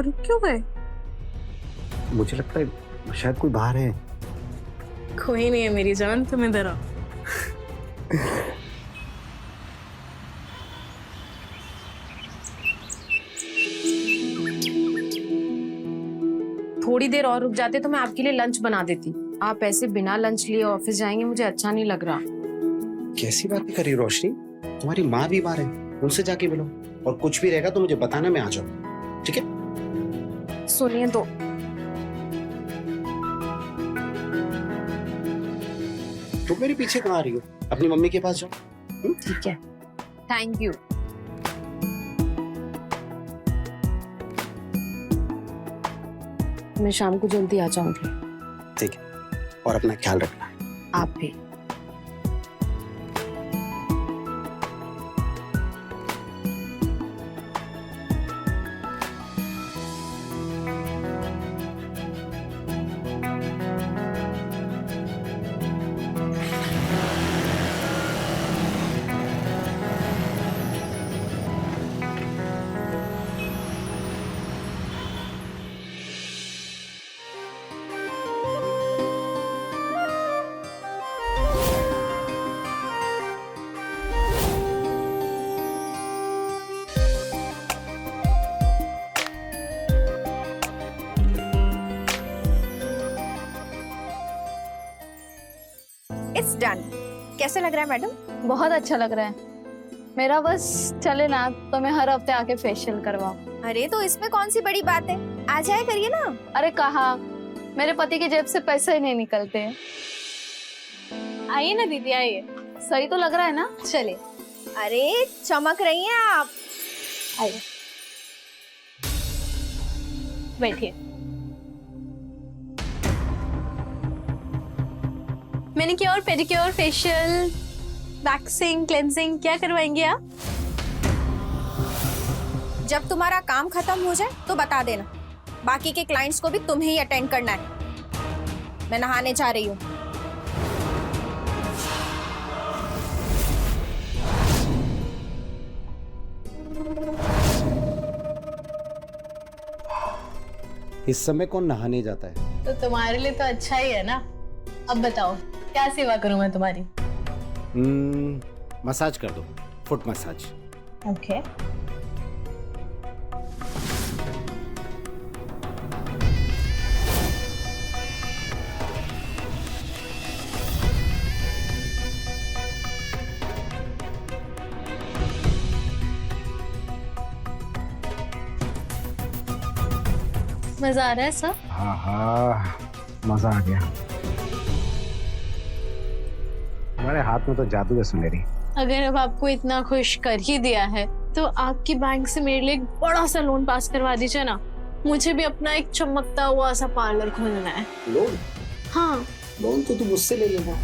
रुक क्यों गए? मुझे लगता है शायद कोई बाहर है। कोई नहीं है मेरी जान, तुम इधर आओ। थोड़ी देर और रुक जाते तो मैं आपके लिए लंच बना देती। आप ऐसे बिना लंच लिए ऑफिस जाएंगे, मुझे अच्छा नहीं लग रहा। कैसी बातें कर रही हो रोशनी? तुम्हारी माँ भी बाहर है, उनसे जाके मिलो, और कुछ भी रहेगा तो मुझे बताना, मैं आ जाऊँ, ठीक है? सुनिए तो, तुम मेरे पीछे कहाँ आ रही हो? अपनी मम्मी के पास जाओ। ठीक है, थैंक यू। मैं शाम को जल्दी आ जाऊंगी। ठीक है, और अपना ख्याल रखना। आप भी। It's done. कैसे लग रहा है मैडम? बहुत अच्छा लग रहा है। मेरा बस चले ना तो मैं हर हफ्ते आके फेशियल करवाऊं। अरे तो इसमें कौन सी बड़ी बात है, आ जाए करिए ना। अरे कहा, मेरे पति की जेब से पैसे ही नहीं निकलते। आइए ना दीदी, आइए। सही तो लग रहा है ना? चलिए। अरे चमक रही हैं आप। आइए, बैठिए। Manicure, pedicure, facial, waxing, cleansing क्या करवाएंगे आप? जब तुम्हारा काम खत्म हो जाए तो बता देना। बाकी के क्लाइंट्स को भी तुम्हें ही अटेंड करना है। मैं नहाने जा रही हूँ। इस समय कौन नहाने जाता है? तो तुम्हारे लिए तो अच्छा ही है ना। अब बताओ क्या सेवा करूं मैं तुम्हारी? मसाज कर दो, फुट मसाज। ओके। मजा आ रहा है सर? हाँ हाँ, मजा आ गया। हमारे हाथ में तो जादू है सुनेरी। अगर अब आपको इतना खुश कर ही दिया है तो आपकी बैंक से मेरे लिए एक बड़ा सा लोन पास करवा दीजिए ना। मुझे भी अपना एक चमकता हुआ सा पार्लर खोलना है। लोन? हाँ। लोन तो तुम मुझसे ले लेना।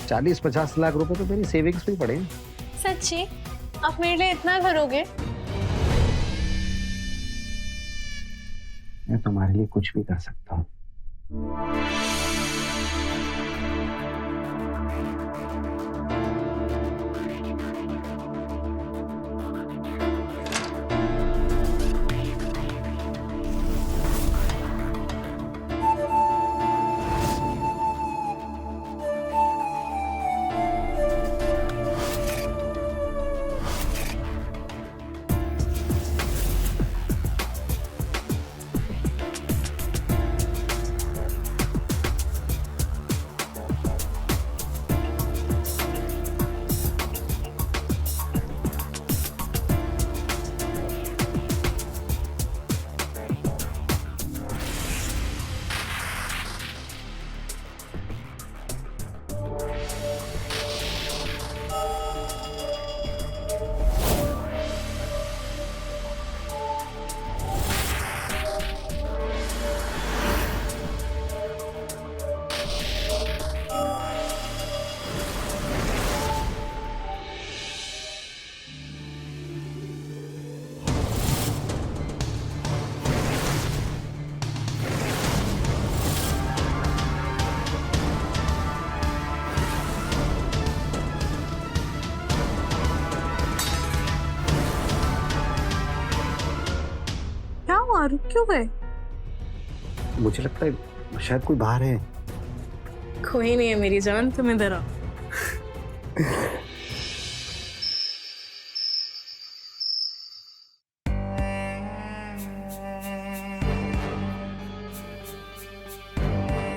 40-50 लाख रुपए तो मेरी सेविंग्स में पड़े। सच्ची? आप मेरे लिए इतना करोगे? मैं तुम्हारे लिए कुछ भी कर सकता हूँ। रुक क्यों गए? मुझे लगता है शायद कोई बाहर है। कोई नहीं है मेरी जान, तुम इधर आओ।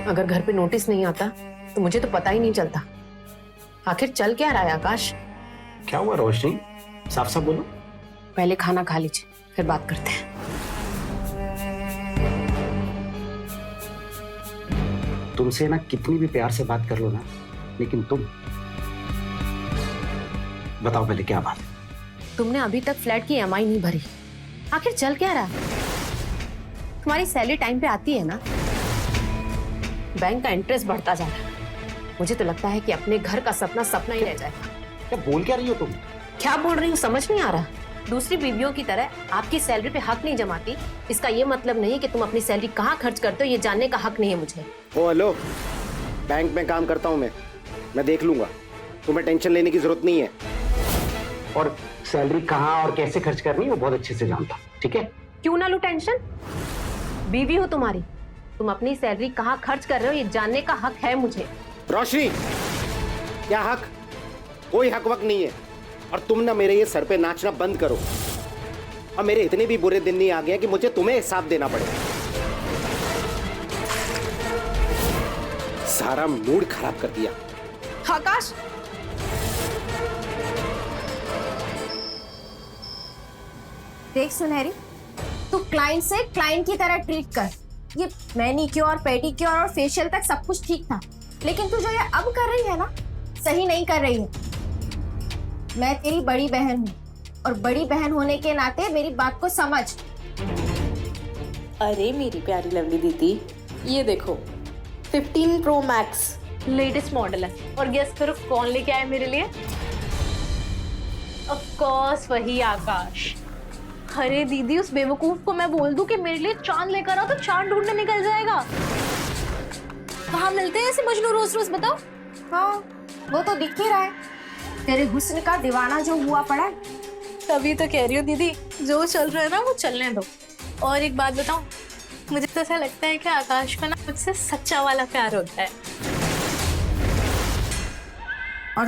अगर घर पे नोटिस नहीं आता तो मुझे तो पता ही नहीं चलता। आखिर चल क्या रहा है आकाश? क्या हुआ रोशनी, साफ साफ बोलो। पहले खाना खा लीजिए, फिर बात करते हैं। तुमसे ना कितनी भी प्यार से बात कर लो ना, लेकिन तुम बताओ पहले क्या बात है? तुमने अभी तक फ्लैट की EMI नहीं भरी। आखिर चल क्या रहा है? तुम्हारी सैलरी टाइम पे आती है ना? बैंक का इंटरेस्ट बढ़ता जा रहा है। मुझे तो लगता है कि अपने घर का सपना सपना ही रह जाएगा। क्या बोल क्या रही हो तुम? क्या बोल रही हूँ समझ नहीं आ रहा। दूसरी बीवियों की तरह आपकी सैलरी पे हक नहीं जमाती, इसका ये मतलब नहीं कि तुम अपनी सैलरी कहाँ खर्च करते हो ये जानने का हक नहीं है मुझे। ओ हेलो, बैंक में काम करता हूँ मैं देख लूंगा, तुम्हें टेंशन लेने की जरूरत नहीं है। और सैलरी कहाँ और कैसे खर्च करनी है वो बहुत अच्छे से जानता हूँ, ठीक है? क्यों ना लो टेंशन, बीवी हो तुम्हारी, तुम अपनी सैलरी कहाँ खर्च कर रहे हो ये जानने का हक है मुझे। रोशनी, क्या हक? कोई हक वक नहीं है। और तुम ना मेरे ये सर पे नाचना बंद करो। और मेरे इतने भी बुरे दिन नहीं आ गए कि मुझे तुम्हें हिसाब देना पड़े। सारा मूड खराब कर दिया। आकाश, देख सुनहरी, तू क्लाइंट से क्लाइंट की तरह ट्रीट कर। ये मैनीक्योर, पेडिक्योर और फेशियल तक सब कुछ ठीक था, लेकिन तू जो ये अब कर रही है ना, सही नहीं कर रही है। मैं तेरी बड़ी बहन हूँ और बड़ी बहन होने के नाते मेरी बात को समझ। अरे मेरी प्यारी लवली दीदी, ये देखो 15 Pro Max लेटेस्ट मॉडल है। और गेस करो कौन लेके आया मेरे लिए? ऑफ कोर्स वही आकाश। अरे दीदी, उस बेवकूफ को मैं बोल दूं कि मेरे लिए चांद लेकर आओ तो चांद ढूंढने निकल जाएगा। कहाँ मिलते हैं ऐसे मजनू रोज रोज, बताओ? हाँ, वो तो दिख ही रहा है, तेरे हुस्न का दीवाना जो हुआ पड़ा है। तभी तो कह रही हूँ दीदी, जो चल रहा है ना वो चलने दो। और एक बात बताऊं, मुझे तो ऐसा लगता है कि आकाश का ना मुझसे सच्चा वाला प्यार होता है। और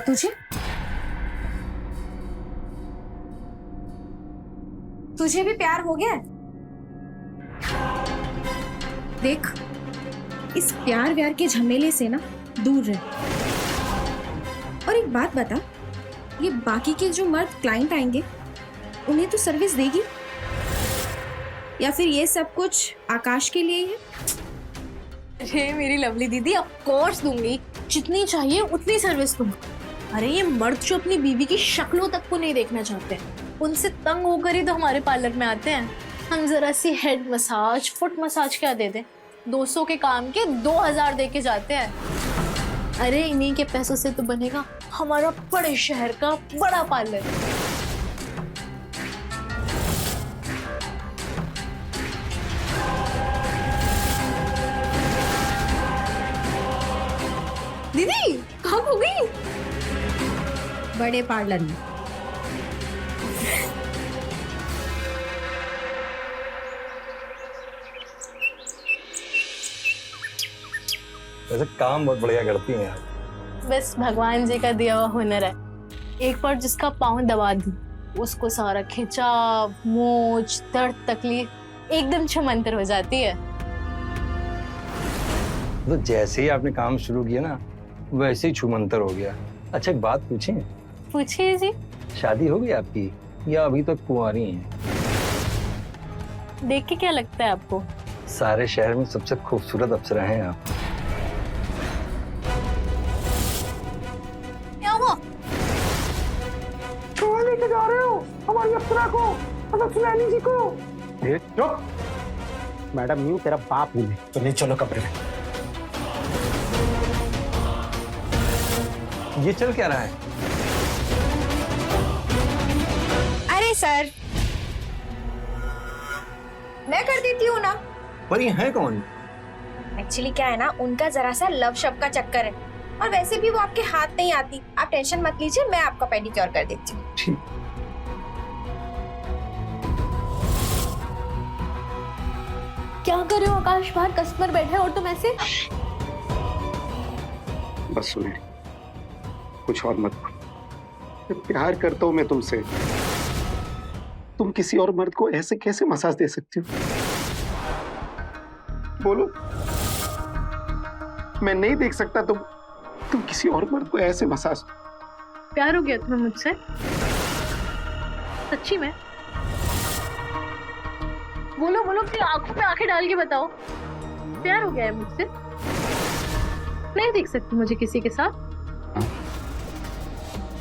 तुझे भी प्यार हो गया है? देख, इस प्यार व्यार के झमेले से ना दूर रह। और एक बात बता, ये बाकी के जो मर्द क्लाइंट आएंगे उन्हें तो सर्विस देगी, या फिर ये सब कुछ आकाश के लिए ही है? अरे मेरी लवली दीदी, ऑफ कोर्स दूंगी, जितनी चाहिए उतनी सर्विस दूंगी। अरे ये मर्द जो अपनी बीवी की शक्लों तक को नहीं देखना चाहते हैं, उनसे तंग होकर ही तो हमारे पार्लर में आते हैं। हम जरा सी हेड मसाज, फुट मसाज क्या दे दें, 200 के काम के 2000 दे के जाते हैं। अरे इन्हीं के पैसों से तो बनेगा हमारा बड़े शहर का बड़ा पार्लर। दीदी कहाँ हो गई? बड़े पार्लर में। वैसे काम बहुत बढ़िया करती हैं आप। बस भगवान जी का दिया हुआ हुनर है। एक बार जिसका पाँव दबा दी, उसको सारा खिंचाव, मोच, दर्द, तकलीफ एकदम छमंतर हो जाती है। तो जैसे ही आपने काम शुरू किया ना, वैसे ही छूमंतर हो गया। अच्छा एक बात पूछें? पूछिए जी। शादी हो गई आपकी या अभी तक कुंवारी हैं? देख के क्या लगता है आपको? सारे शहर में सबसे खूबसूरत अप्सरा हैं आप। क्या हुआ? कहाँ लेके जा रहे हो हमारी अप्सरा को, मतलब सुनैनी जी को? चुप मैडम, न्यू तेरा बाप हूँ मैं, तो ले चलो कमरे में। ये चल क्या रहा है? अरे सर, मैं कर देती हूँ ना। पर ये है कौन? एक्चुअली क्या है ना, उनका जरा सा लव शव का चक्कर है, और वैसे भी वो आपके हाथ नहीं आती। आप टेंशन मत लीजिए, मैं आपका पेडिक्योर कर देती हूँ। ठीक। क्या कर रहे हो आकाश? बाहर कस्टमर बैठे हैं और तुम ऐसे? बस सुने, कुछ और मत बोलो। मैं प्यार करता हूं मैं तुमसे। तुम किसी और मर्द को ऐसे कैसे मसाज दे सकती हो? बोलो। मैं नहीं देख सकता तुम किसी और मर्द को ऐसे मसाज। प्यार हो गया तुम्हें मुझसे? सच्ची में? बोलो बोलो, अपनी आंखों में आंखें डाल के बताओ। प्यार हो गया है मुझसे? नहीं देख सकती मुझे किसी के साथ?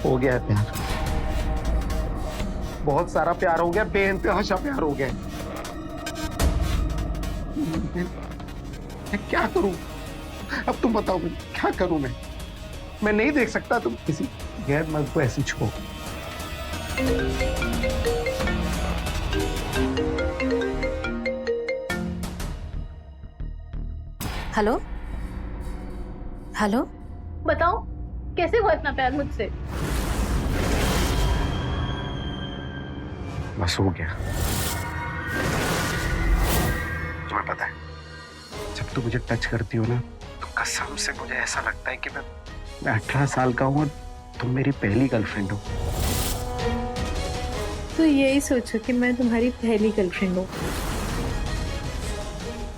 हो गया है प्यार, बहुत सारा प्यार हो गया, बेइंतहा प्यार हो गया है। मैं क्या करूं? अब तुम बताओ मैं क्या करूं? मैं नहीं देख सकता तुम किसी गैर मर्द को ऐसी छुओ। हेलो हेलो, बताओ कैसे हुआ इतना प्यार मुझसे? बस हो गया। तुम्हें पता है, जब तुम मुझे टच करती हो ना, तो कसम से मुझे ऐसा लगता है कि मैं 18 साल का हूं और तुम मेरी पहली गर्लफ्रेंड हो। तो यही सोचो कि मैं तुम्हारी पहली गर्लफ्रेंड हूँ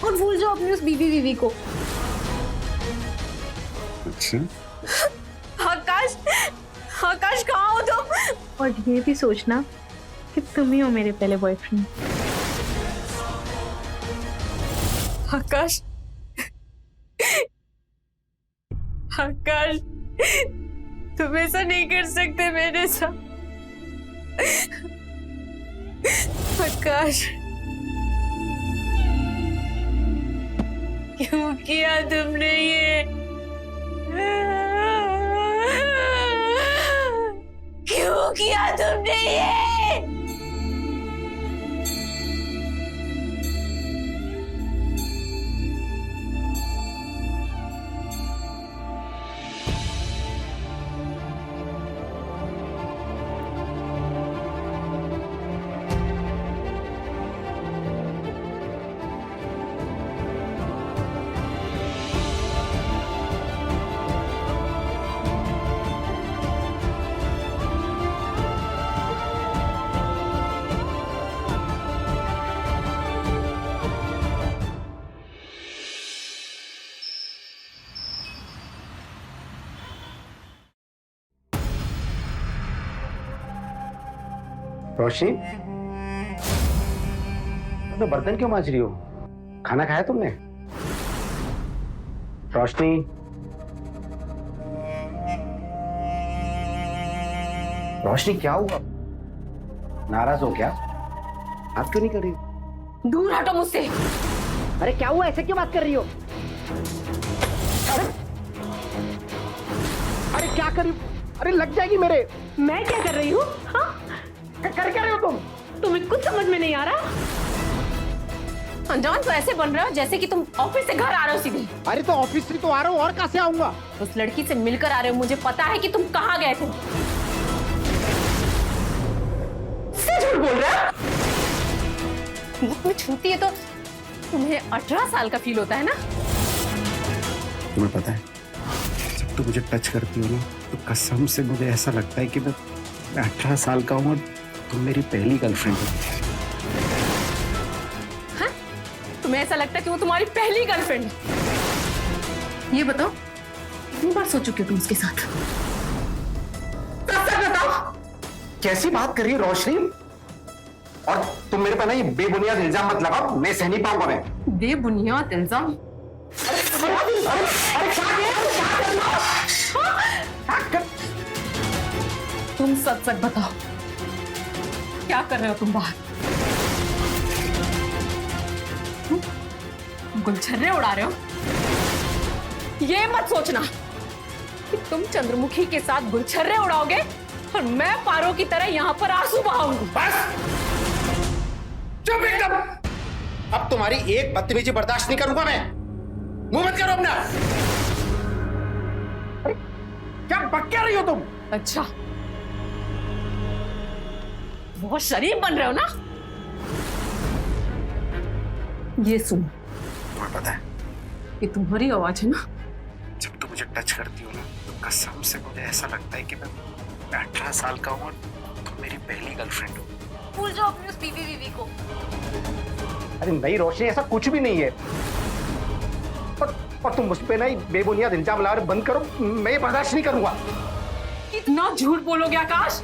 और भूल जाओ अपनी उस बीवी को। अच्छा, आकाश, आकाश कहाँ हो तुम? और ये भी सोचना कि तुम ही हो मेरे पहले बॉयफ्रेंड। आकाश, आकाश, तुम ऐसा नहीं कर सकते मेरे साथ। आकाश, क्यों किया तुमने ये? क्यों किया तुमने ये? रोशनी, तो बर्तन क्यों मांज रही हो? खाना खाया तुमने? रोशनी, रोशनी क्या हुआ? नाराज हो क्या? बात क्यों नहीं कर रही? दूर हटो मुझसे। अरे क्या हुआ? ऐसे क्यों बात कर रही हो? अरे क्या कर रही हो? अरे लग जाएगी मेरे। मैं क्या कर रही हूँ? हाँ? कर क्या रहे हो तुम? तुम्हें कुछ समझ में नहीं आ रहा? अंजान, तो ऐसे बन रहे हो जैसे कि तुम ऑफिस से घर आ रहे हो सीधे। अरे तो ऑफिस से तो आ रहा हूँ, और कहाँ से आऊंगा? उस लड़की से मिलकर आ रहे हो, मुझे पता है कि तुम कहाँ गए थे। से झूठ बोल रहे हो? मुख में छूती है तो तुम्हें 18 साल का फील होता है ना? तुम्हें पता है, जब तुम मुझे टच करती हो ना, तो कसम से मुझे ऐसा लगता है कि मैं 18 साल का हूँ और तुम मेरी पहली गर्लफ्रेंड हो। हाँ? तुम्हें ऐसा लगता है कि वो तुम्हारी पहली गर्लफ्रेंड है? ये बताओ, कितनी बार सो चुके हो तुम उसके साथ? सच बताओ। कैसी बात कर रही है रोशनी? और तुम मेरे पर ना ये बेबुनियाद इल्जाम मत लगाओ, मैं सह नहीं पाऊंगा। मैं बेबुनियाद इल्जाम? तुम सच सच बताओ, क्या कर रहे हो तुम बाहर? गुलछर्रे उड़ा रहे हो? ये मत सोचना कि तुम चंद्रमुखी के साथ गुलछर्रे उड़ाओगे और मैं पारो की तरह यहाँ पर आंसू बहाऊंगी। बस चुप एकदम। अब तुम्हारी एक बदतमीजी बर्दाश्त नहीं करूंगा मैं। मुंह मत करो अपना। क्या बक क्या रही हो तुम? अच्छा, बहुत शरीफ बन रहे हो ना? ये सुन, तुम्हें पता है ये तुम्हारी आवाज है ना? जब तुम मुझे टच करती हो ना तो कसम से मुझे ऐसा लगता है कि मैं 18 साल का हूँ और तुम मेरी पहली गर्लफ्रेंड हो। भूल जाओ अपनी उस बीवी को। अरे नहीं रोशनी, ऐसा कुछ भी नहीं है। और तुम मुझ पे ना बेबुनियाद इल्जाम ला रहे, बंद करो। मैं ये बर्दाश्त नहीं करूंगा। कितना झूठ बोलोगे आकाश,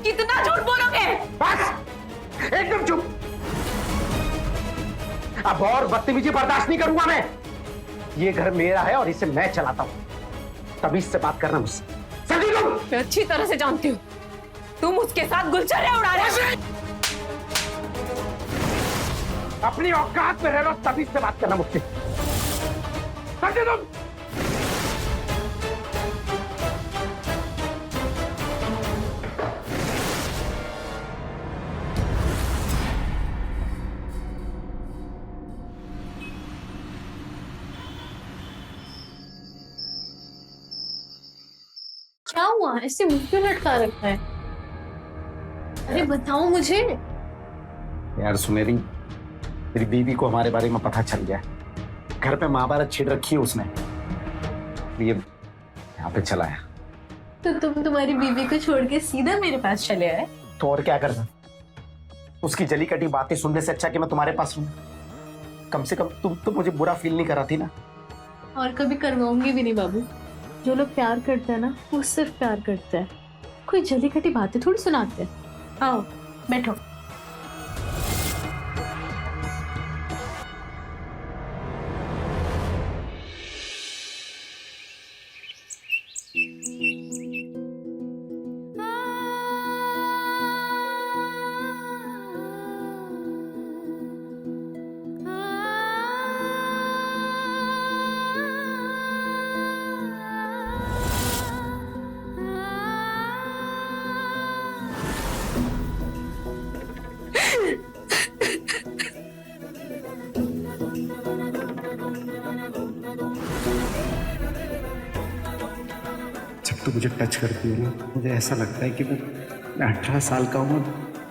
कितना झूठ बोलोगे? बस एकदम चुप। अब और बदतमीजी बर्दाश्त नहीं करूंगा मैं। ये घर मेरा है और इसे मैं चलाता हूं। तभी इससे बात करना मुझसे। समझी तुम? मैं अच्छी तरह से जानती हूँ तुम उसके साथ गुलछर्रे उड़ा रहे हो। अपनी औकात में रह लो, तभी से बात करना मुझसे। समझे तुम? क्या हुआ, ऐसे मुंह क्यों लटका रखा है? अरे बताओ मुझे। यार सुनेरी, मेरी बीवी को हमारे बारे में पता चल गया है। घर पे महाभारत छिड़ रखी है उसने, ये यहाँ पे चला है। तो तुम तुम्हारी बीवी को छोड़ के सीधा मेरे पास चले आए? तो और क्या करना? उसकी जली कटी बातें सुनने से अच्छा कि मैं तुम्हारे पास हूँ। कम से कम तुम तो मुझे बुरा फील नहीं कराती ना। और कभी करवाऊंगी भी नहीं बाबू। जो लोग प्यार करते हैं ना, वो सिर्फ प्यार करते हैं, कोई जली कटी बातें थोड़ी सुनाते हैं। आओ बैठो। जब तुम मुझे टच करती हो ना, मुझे ऐसा लगता है कि मैं 18 साल का हूँ,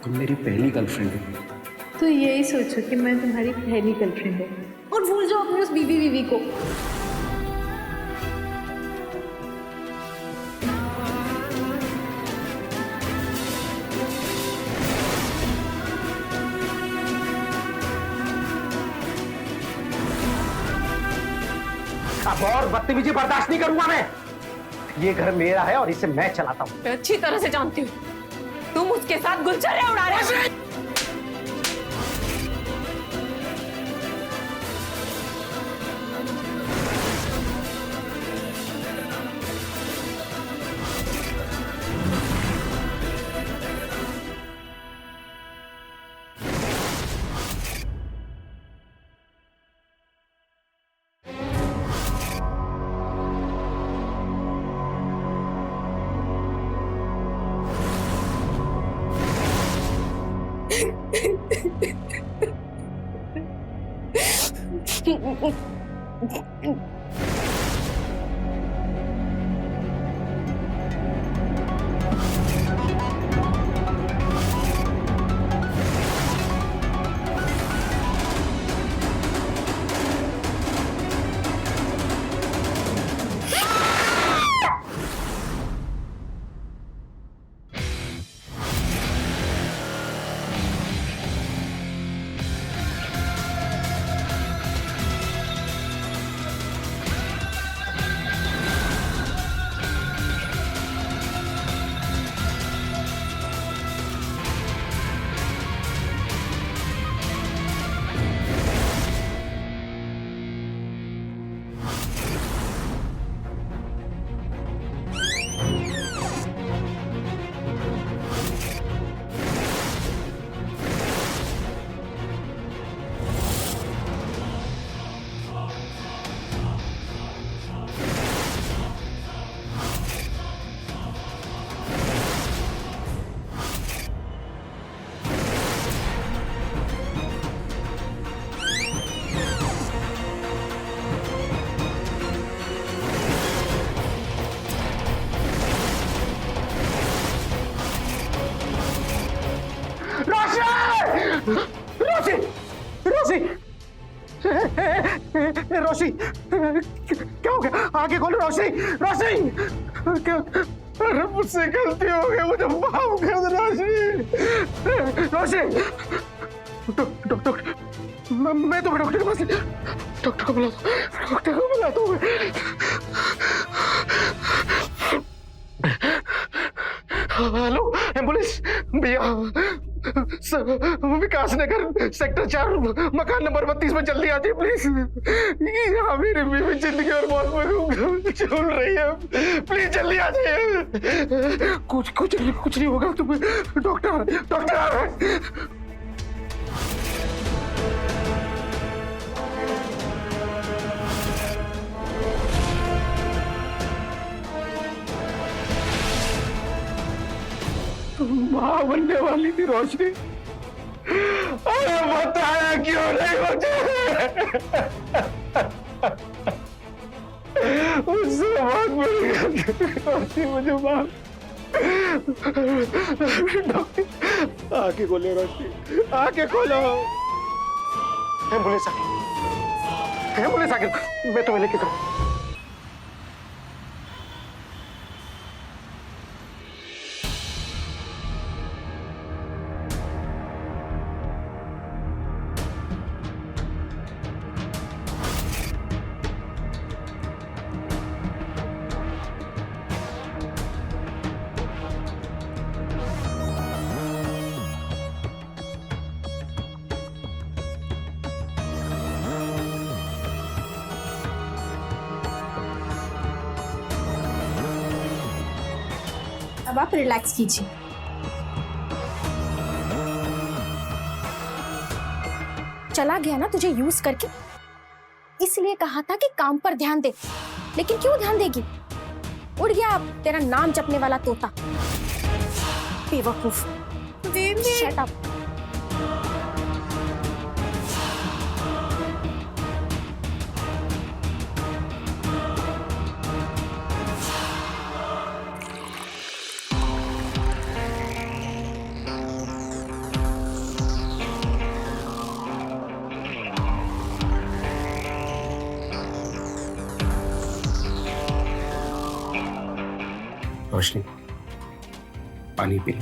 तुम मेरी पहली गर्लफ्रेंड हो। तो यही सोचो कि मैं तुम्हारी पहली गर्लफ्रेंड हूँ और भूल जाओ अपनी उस बीवी को। अब और बदतमीजी बर्दाश्त नहीं करूंगा मैं। ये घर मेरा है और इसे मैं चलाता हूँ। मैं अच्छी तरह से जानती हूँ तुम उसके साथ गुलछर्रे उड़ा रहे हो। रोशी! रोशी! रोशी! रोशनी क्या हो गया? आगे खोलो रोशनी, रोशनी क्या? अरे मुझसे गलती हो गई, मुझे माफ कर दो रोशनी। रोशनी डॉक्टर, मैं तुम्हें डॉक्टर के पास डॉक्टर को बुलाता हूँ। हेलो एम्बुलेंस भैया, विकास नगर सेक्टर 4 मकान नंबर 32 में जल्दी आ जाइए प्लीज। यहाँ मेरी बीवी जिंदगी और मौत चल रही है, प्लीज जल्दी आ जाइए। कुछ नहीं होगा तुम्हें, डॉक्टर आ रहा है। माँ बनने वाली थी रोशनी, अरे बताया क्यों नहीं मुझे? उससे बहुत बड़ी गलती, मुझे माफ। डॉक्टर आके खोलो रोशनी, आके खोलो। एम्बुलेंस आके मैं तुम्हें लेके जाऊँ। अब आप रिलैक्स कीजिए। चला गया ना तुझे यूज करके, इसलिए कहा था कि काम पर ध्यान दे, लेकिन क्यों ध्यान देगी? उड़ गया अब तेरा नाम जपने वाला तोता। बेवकूफ। दीदी शट अप। रोशनी पानी पी लो।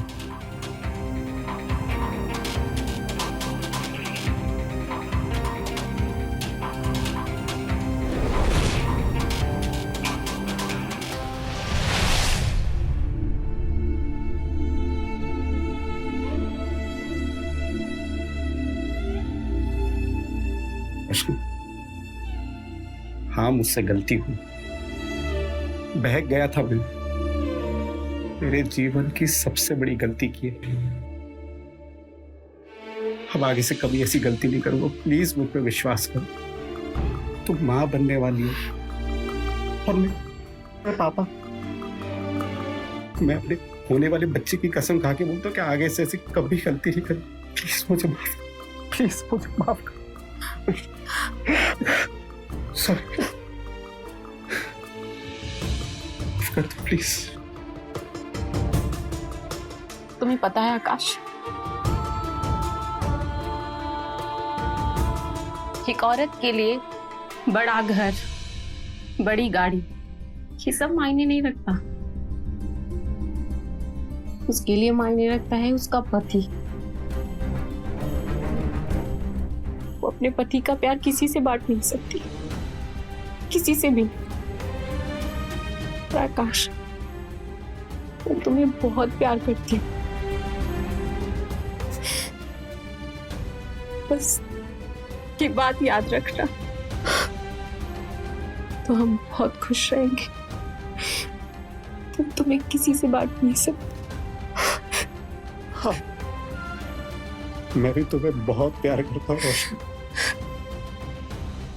रोशनी, हाँ मुझसे गलती हुई, बहक गया था मैं, मेरे जीवन की सबसे बड़ी गलती की है। अब आगे से कभी ऐसी गलती नहीं करूंगा, प्लीज मुझ पे विश्वास करो। तुम माँ बनने वाली हो और मैं पापा। मैं अपने होने वाले बच्चे की कसम खा के बोलता हूँ कि आगे से ऐसी कभी गलती नहीं करूँ। प्लीज मुझे माफ करो। सॉरी, माफ कर दो प्लीज। तुम्हें पता है आकाश, एक औरत के लिए बड़ा घर, बड़ी गाड़ी, ये सब मायने नहीं रखता। उसके लिए मायने रखता है उसका पति। वो अपने पति का प्यार किसी से बांट नहीं सकती, किसी से भी। आकाश, मैं तुम्हें बहुत प्यार करती हूँ। बस ये बात याद रखना, तो हम बहुत खुश रहेंगे। तुम तुम्हें किसी से बांट नहीं सकते। हाँ, मैं भी तुम्हें बहुत प्यार करता हूँ रोशनी।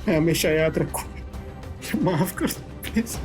मैं हमेशा याद रखूं। माफ कर दो प्लीज।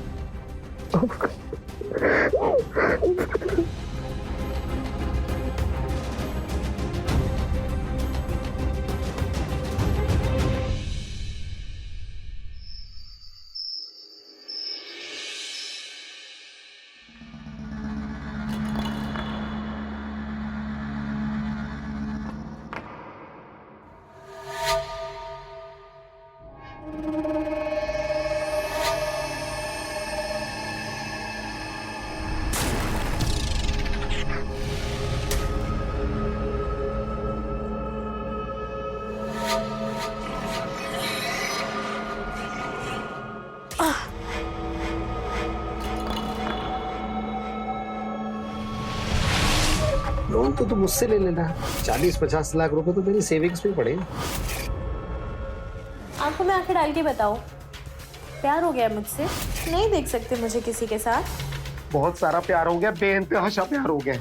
तो तुम मुझसे ले लेना। 40-50 लाख रुपए तो मेरी सेविंग्स में पड़े। आंखों में आंखें डाल के बताओ, प्यार हो गया मुझसे? नहीं देख सकते मुझे किसी के साथ? बहुत सारा प्यार हो गया, बेइंतहा प्यार हो गया।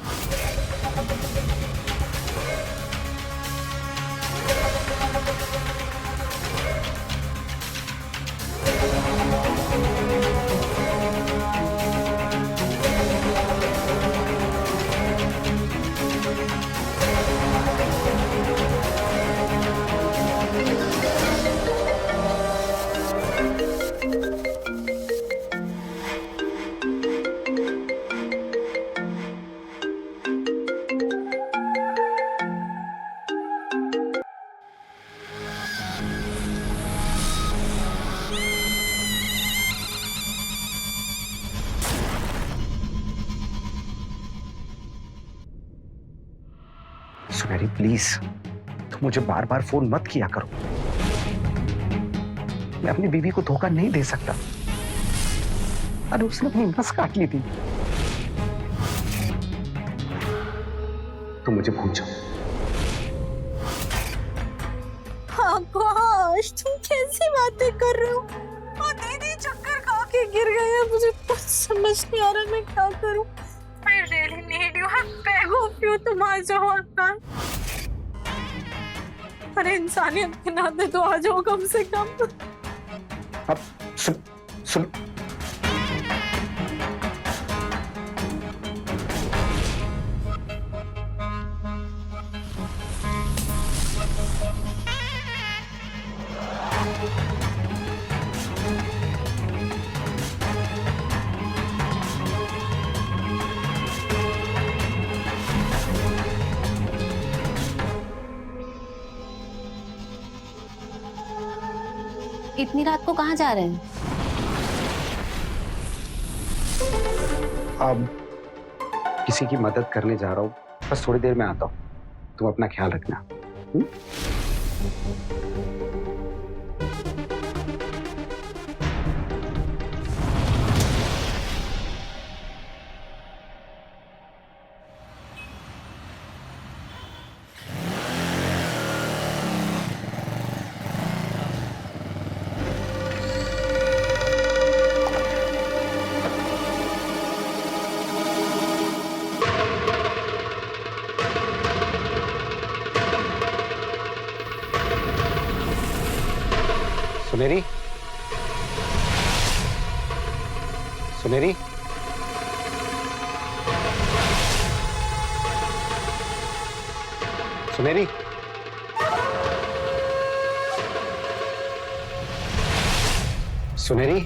सुनहरी प्लीज, तुम मुझे बार बार फोन मत किया करो। मैं अपनी बीवी को धोखा नहीं दे सकता। अरे उसने अपनी नस काट ली थी। तुम मुझे भूल जाओ। आकाश, तुम कैसी बातें कर रहे हो? और दीदी चक्कर खा के गिर गए हैं। मुझे कुछ समझ नहीं आ रहा मैं क्या करूं। I really need you. I beg of you, तुम आ जाओ आकाश। अरे इंसानियत के नाते तो आ जाओ कम से कम। अब सुन इतनी रात को कहाँ जा रहे हैं? अब किसी की मदद करने जा रहा हूँ, बस थोड़ी देर में आता हूँ। तुम अपना ख्याल रखना। सुनहरी, सुनहरी, सुनहरी, सुनहरी,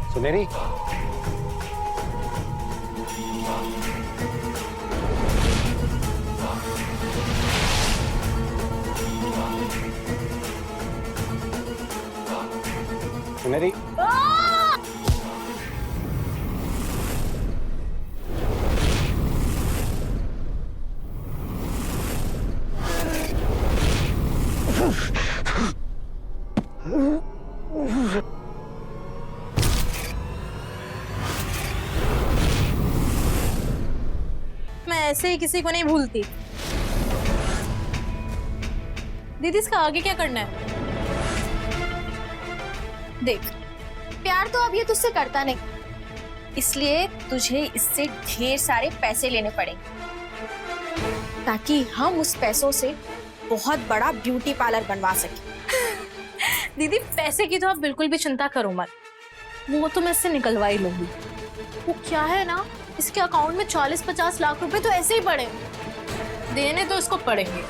सुनहरी, सुनहरी, मैं ऐसे ही किसी को नहीं भूलती। दीदी इसका आगे क्या करना है? देख, प्यार तो अब ये तुझसे करता नहीं, इसलिए तुझे इससे ढेर सारे पैसे लेने पड़ेंगे ताकि हम उस पैसों से बहुत बड़ा ब्यूटी पार्लर बनवा सके। दीदी पैसे की तो आप बिल्कुल भी चिंता करो मत, वो तो मैं इससे निकलवा ही लूंगी। वो क्या है ना, इसके अकाउंट में 40-50 लाख रुपए तो ऐसे ही पड़े, देने तो इसको पड़ेंगे।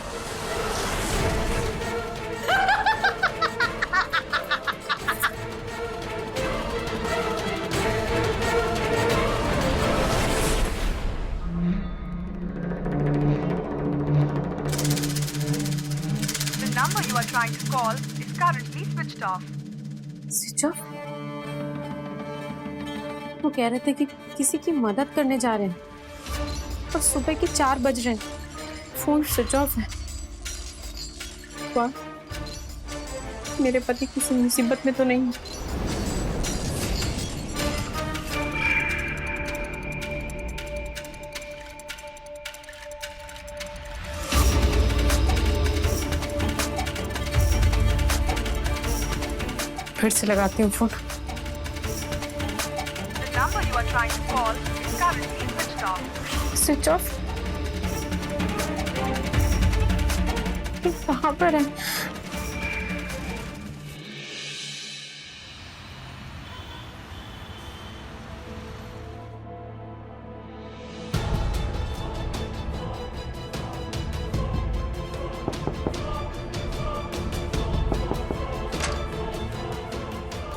The number you are trying to call is currently switched off. Switch off? वो कह रहे थे कि किसी की मदद करने जा रहे हैं। और सुबह के 4 बज रहे हैं, फोन स्विच ऑफ है। वाह, मेरे पति किसी मुसीबत में तो नहीं है। फिर से लगाती हूँ phone. The number you are trying to call is currently switched off. Switch off? कहाँ पर है?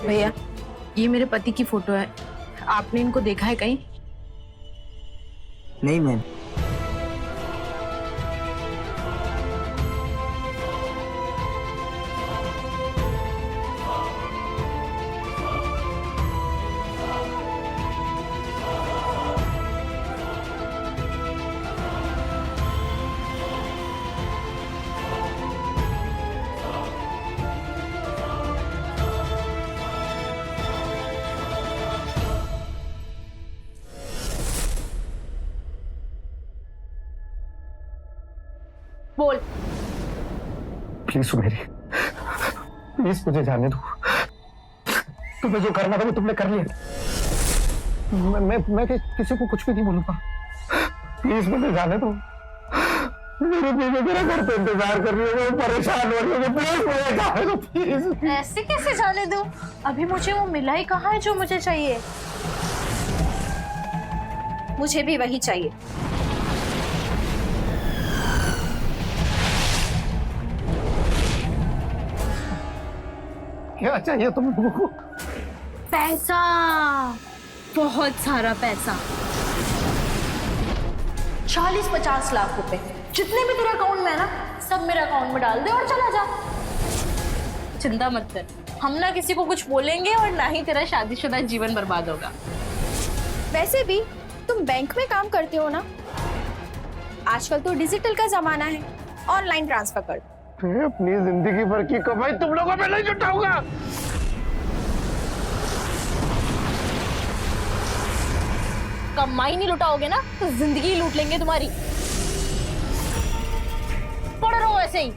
भैया, ये मेरे पति की फोटो है। आपने इनको देखा है कहीं? नहीं मैम। बोल। प्लीज सुमेरी, प्लीज मुझे जाने दो। तुम्हें जो करना था वो तुमने कर लिया। मैं किसी को कुछ भी नहीं बोलूंगा। प्लीज मुझे जाने दो। मेरे बीवी मेरा घर पे इंतजार कर रही है, मैं परेशान हो रही हूँ। प्लीज मुझे जाने दो, प्लीज। ऐसे कैसे जाने दूं? अभी मुझे वो मिला ही कहाँ है जो मुझे चाहिए। मुझे भी वही चाहिए। क्या चाहिए तुम लोगों को? पैसा, बहुत सारा पैसा, 40-50 लाख रुपए, जितने भी तेरे अकाउंट में है ना, सब मेरे अकाउंट में डाल दे और चला जा। चिंता मत कर, हम ना किसी को कुछ बोलेंगे और ना ही तेरा शादीशुदा जीवन बर्बाद होगा। वैसे भी तुम बैंक में काम करते हो ना, आजकल तो डिजिटल का जमाना है, ऑनलाइन ट्रांसफर कर दो। अपनी जिंदगी भर की कमाई तुम लोगों पे नहीं जुटाऊंगा। कमाई नहीं लुटाओगे ना तो जिंदगी लूट लेंगे तुम्हारी। पड़ रहो ऐसे ही,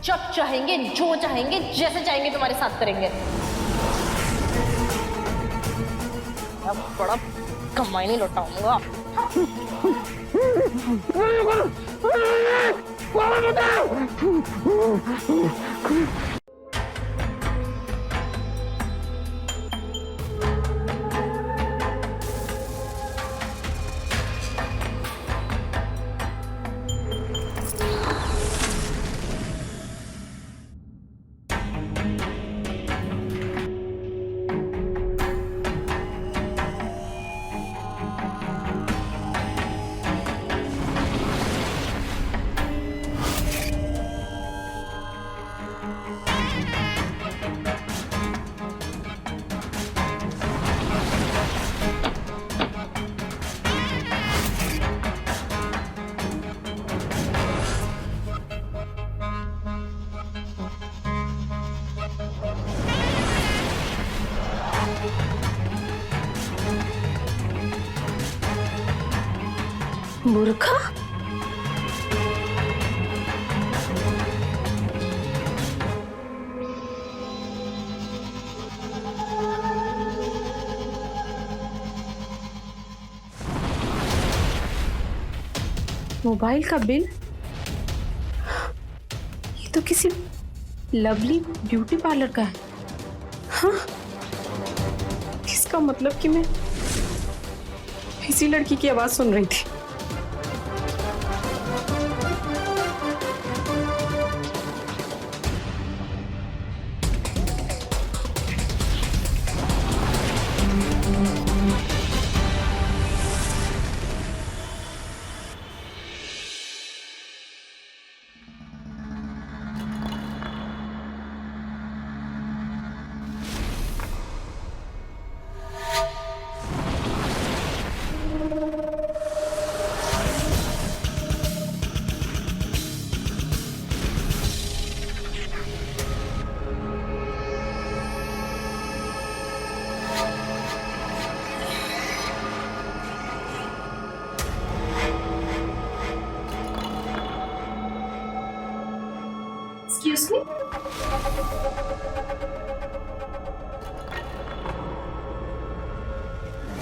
जब चाहेंगे, जो चाहेंगे, जैसे चाहेंगे तुम्हारे साथ करेंगे। अब बड़ा कमाई नहीं लुटाऊंगा। मूर्खा, मोबाइल का बिल? ये तो किसी लवली ब्यूटी पार्लर का है। हाँ? इसका मतलब कि मैं इसी लड़की की आवाज सुन रही थी। Excuse me.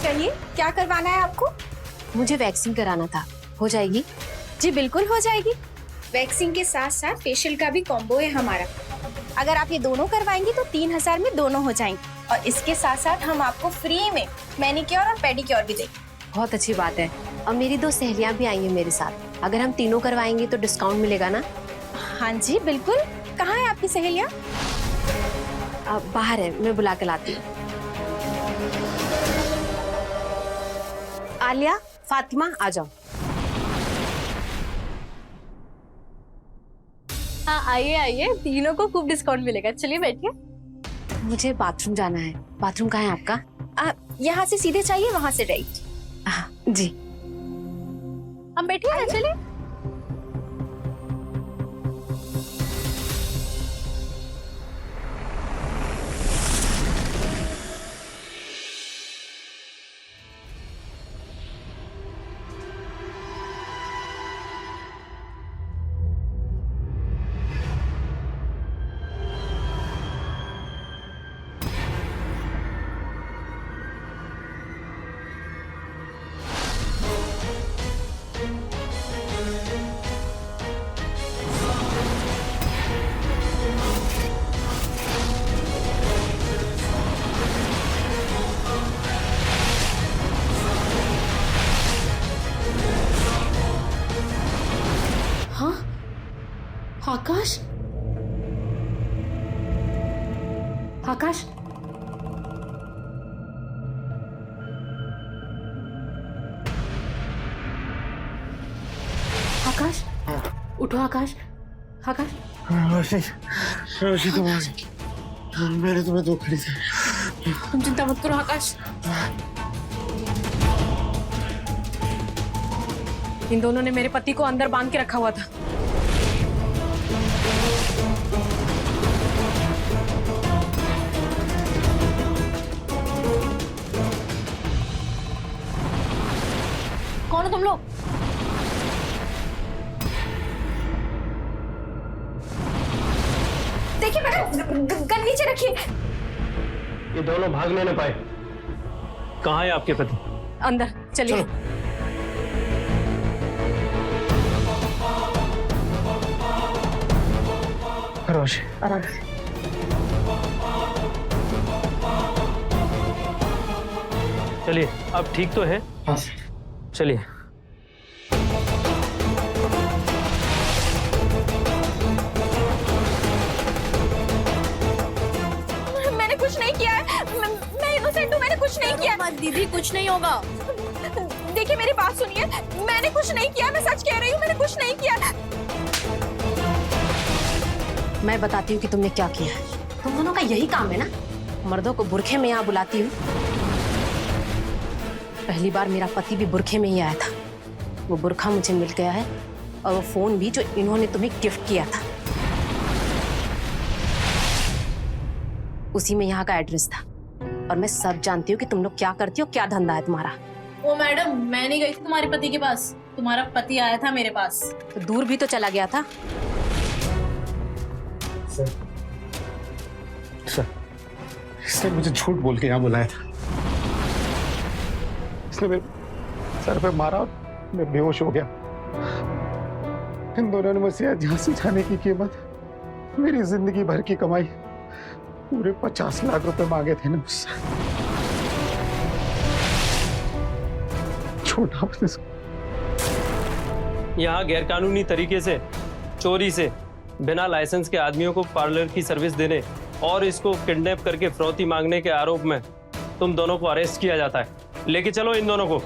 कहिए क्या करवाना है आपको? मुझे वैक्सीन कराना था, हो जाएगी? जी बिल्कुल हो जाएगी। वैक्सीन के साथ साथ फेशियल का भी कॉम्बो है हमारा। अगर आप ये दोनों करवाएंगी तो 3000 में दोनों हो जाएंगे, और इसके साथ साथ हम आपको फ्री में मैनिक्योर और पेडिक्योर भी देंगे। बहुत अच्छी बात है। और मेरी 2 सहेलियां भी आई हैं मेरे साथ, अगर हम तीनों करवाएंगे तो डिस्काउंट मिलेगा ना? हाँ जी बिल्कुल। कहाँ है आपकी सहेलियाँ? बाहर है, मैं बुला के लाती हूँ। आलिया, फातिमा, आ जाओ। हाँ आइए आइए, तीनों को खूब डिस्काउंट मिलेगा। चलिए बैठिए। मुझे बाथरूम जाना है। बाथरूम कहाँ है आपका? यहाँ से सीधे चाहिए, वहाँ से राइट। जी। हम बैठिए ना, चलिए। आकाश, आकाश, आकाश, उठो आकाश, आकाश। रोशी तुम आ गई। मैंने तुम्हें धोखा दिया। तुम चिंता मत करो आकाश। इन दोनों ने मेरे पति को अंदर बांध के रखा हुआ था। कौन हो तुम लोग? देखिए मैडम, गन नीचे रखिए। ये दोनों भाग नहीं पाए। कहाँ है आपके पति? अंदर चलिए। रोशी, आराम। चलिए, अब ठीक तो है? हाँ। चलिए। मैंने कुछ नहीं किया है। मैं इनोसेंट हूँ, मैंने कुछ नहीं किया। मत दीदी, कुछ नहीं होगा। देखिए मेरी बात सुनिए, मैंने कुछ नहीं किया। मैं सच कह रही हूँ, मैंने कुछ नहीं किया। मैं बताती हूँ कि तुमने क्या किया है। तुम दोनों का यही काम है ना, मर्दों को बुरखे में यहाँ बुलाती हूँ। पहली बार मेरा पति भी बुरखे में ही आया था। वो बुरखा मुझे मिल गया है, और वो फोन भी जो इन्होंने तुम्हें गिफ्ट किया था, उसी में यहाँ का एड्रेस था। और मैं सब जानती हूँ कि तुम लोग क्या करती हो, क्या धंधा है तुम्हारा। ओ मैडम, मैं नहीं गई थी तुम्हारे पति के पास, तुम्हारा पति आया था मेरे पास। तो दूर भी तो चला गया था। सर, इसने मुझे झूठ बोल के यहाँ बुलाया था। इसने मेरे सर पे मारा और मैं बेहोश हो गया। इन दोनों ने मुझसे झांसी जाने की कीमत मेरी जिंदगी भर की कमाई पूरे 50 लाख रुपए मांगे थे ना मुझसे। छोटा बिजनेस। यहाँ गैरकानूनी तरीके से, चोरी से, बिना लाइसेंस के आदमियों को पार्लर की सर्विस देने और इसको किडनैप करके फिरौती मांगने के आरोप में तुम दोनों को अरेस्ट किया जाता है। लेके चलो इन दोनों को।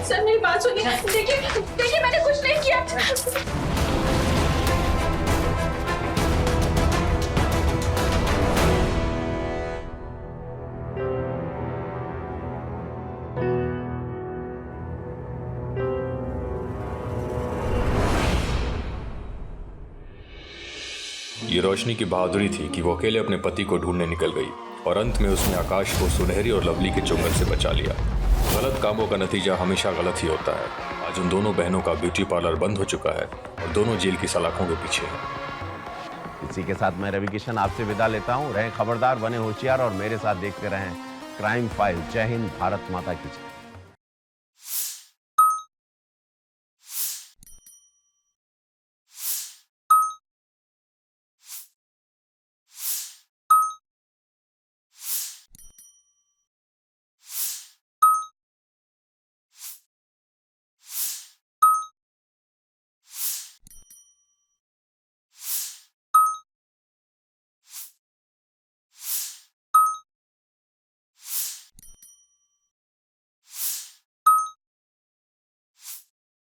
सर मेरी बात सुनिए। देखिए मैंने कुछ नहीं किया। ये रोशनी की बहादुरी थी कि वो अकेले अपने पति को ढूंढने निकल गई और अंत में उसने आकाश को सुनहरी और लवली के चुंगल से बचा लिया। गलत कामों का नतीजा हमेशा गलत ही होता है। आज उन दोनों बहनों का ब्यूटी पार्लर बंद हो चुका है और दोनों जेल की सलाखों के पीछे हैं। इसी के साथ मैं रवि किशन आपसे विदा लेता हूँ। रहें खबरदार, बने होशियार और मेरे साथ देखते रहें क्राइम फाइल। जय हिंद, भारत माता की जय।